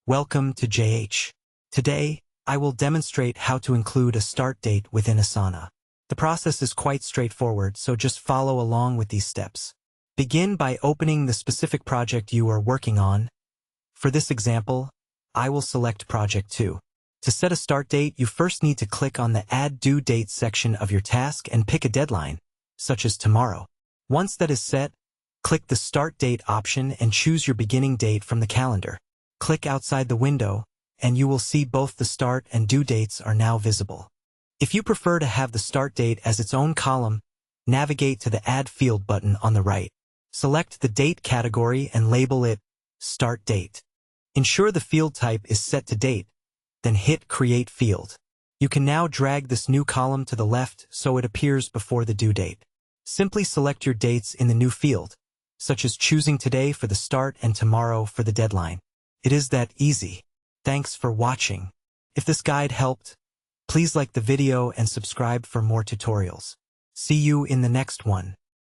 Welcome to JH. Today, I will demonstrate how to include a start date within Asana. The process is quite straightforward, so just follow along with these steps. Begin by opening the specific project you are working on. For this example, I will select Project 2. To set a start date, you first need to click on the Add Due Date section of your task and pick a deadline, such as tomorrow. Once that is set, click the Start Date option and choose your beginning date from the calendar. Click outside the window, and you will see both the start and due dates are now visible. If you prefer to have the start date as its own column, navigate to the Add Field button on the right. Select the date category and label it Start Date. Ensure the field type is set to date, then hit Create Field. You can now drag this new column to the left so it appears before the due date. Simply select your dates in the new field, such as choosing today for the start and tomorrow for the deadline. It is that easy. Thanks for watching. If this guide helped, please like the video and subscribe for more tutorials. See you in the next one.